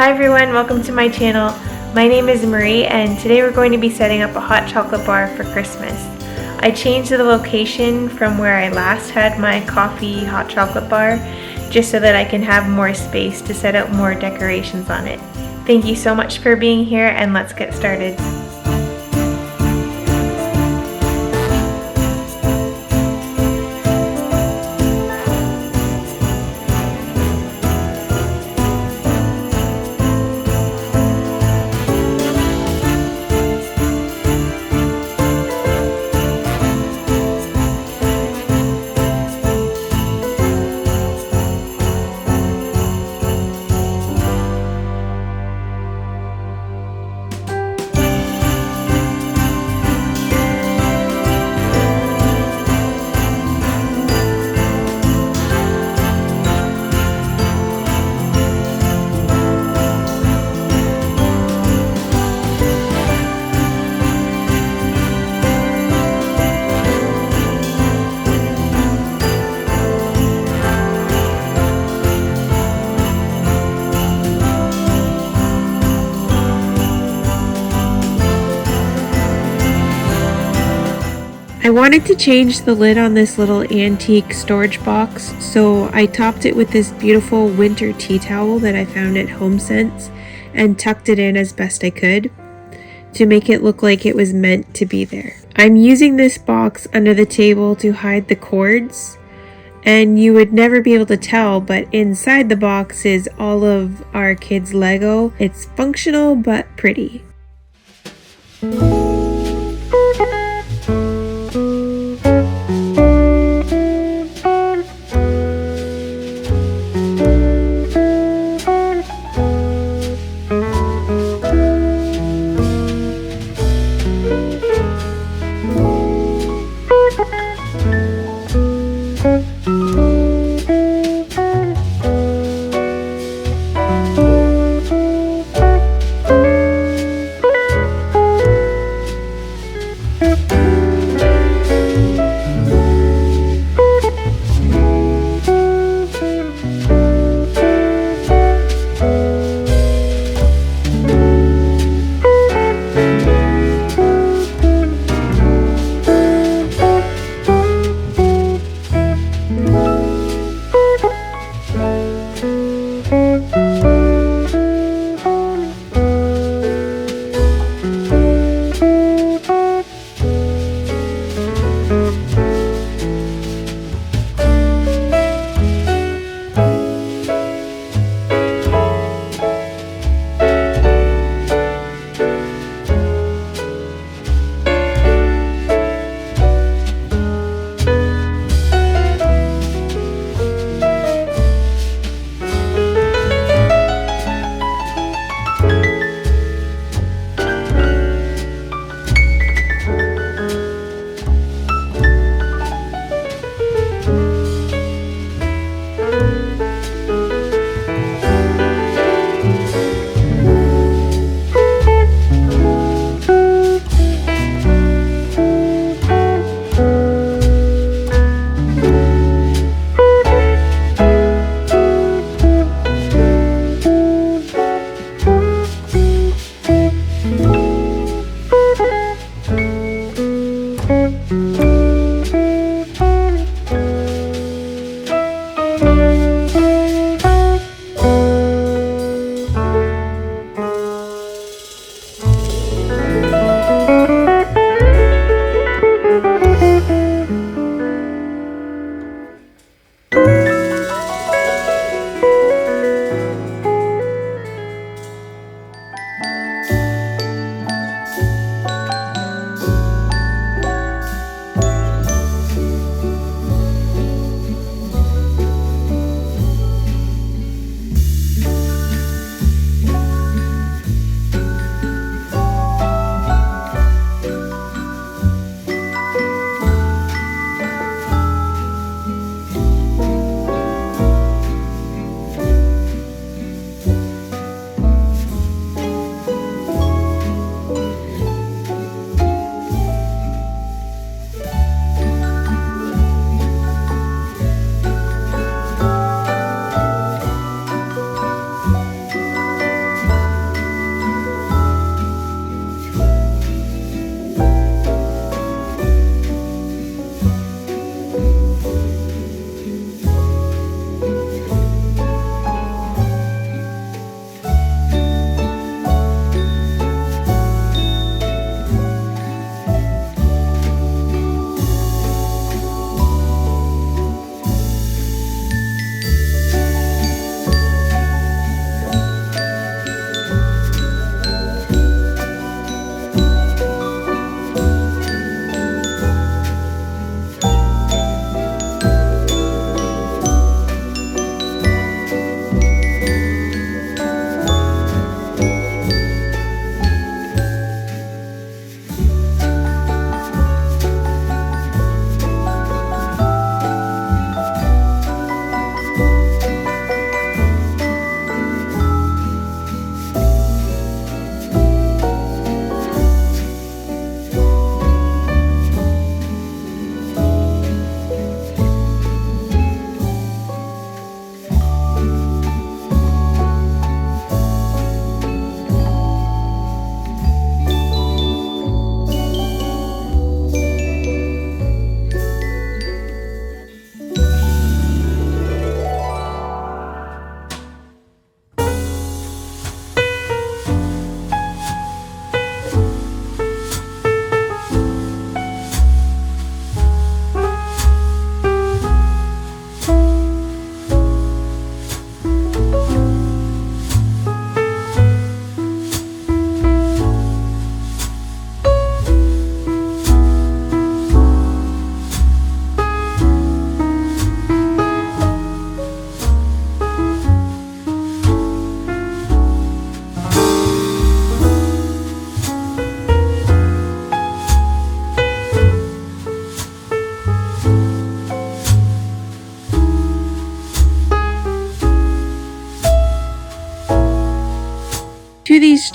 Hi everyone, welcome to my channel. My name is Marie and today we're going to be setting up a hot chocolate bar for Christmas. I changed the location from where I last had my coffee hot chocolate bar just so that I can have more space to set up more decorations on it. Thank you so much for being here and let's get started. I wanted to change the lid on this little antique storage box, so I topped it with this beautiful winter tea towel that I found at HomeSense and tucked it in as best I could to make it look like it was meant to be there. I'm using this box under the table to hide the cords, and you would never be able to tell, but inside the box is all of our kids' Lego. It's functional but pretty.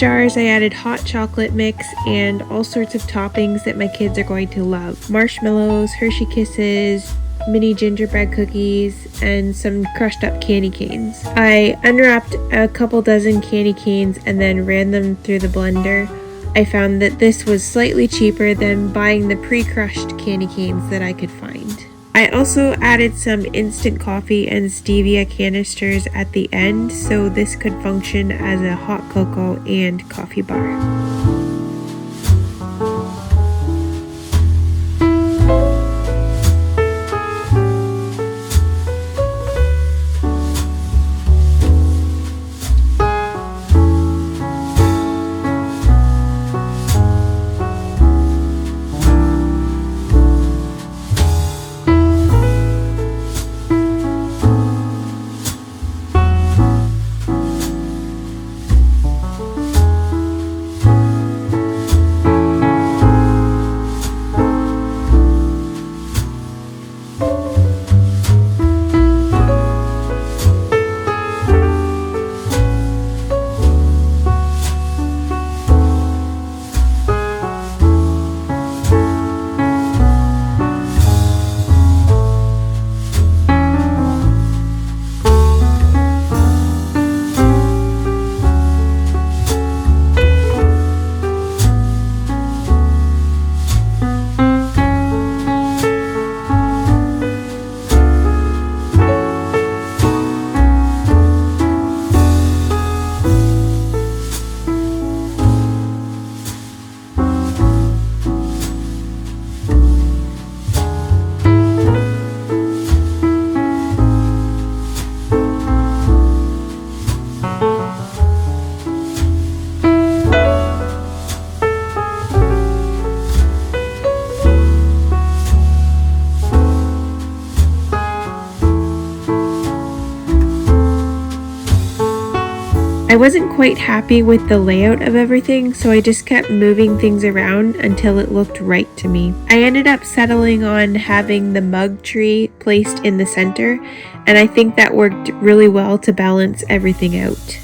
jars, I added hot chocolate mix and all sorts of toppings that my kids are going to love. Marshmallows, Hershey Kisses, mini gingerbread cookies, and some crushed up candy canes. I unwrapped a couple dozen candy canes and then ran them through the blender. I found that this was slightly cheaper than buying the pre-crushed candy canes that I could find. I also added some instant coffee and stevia canisters at the end, so this could function as a hot cocoa and coffee bar. I wasn't quite happy with the layout of everything, so I just kept moving things around until it looked right to me. I ended up settling on having the mug tree placed in the center, and I think that worked really well to balance everything out.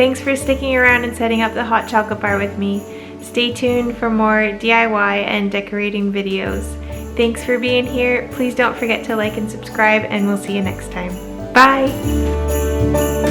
Thanks for sticking around and setting up the hot chocolate bar with me. Stay tuned for more DIY and decorating videos. Thanks for being here. Please don't forget to like and subscribe, and we'll see you next time. Bye!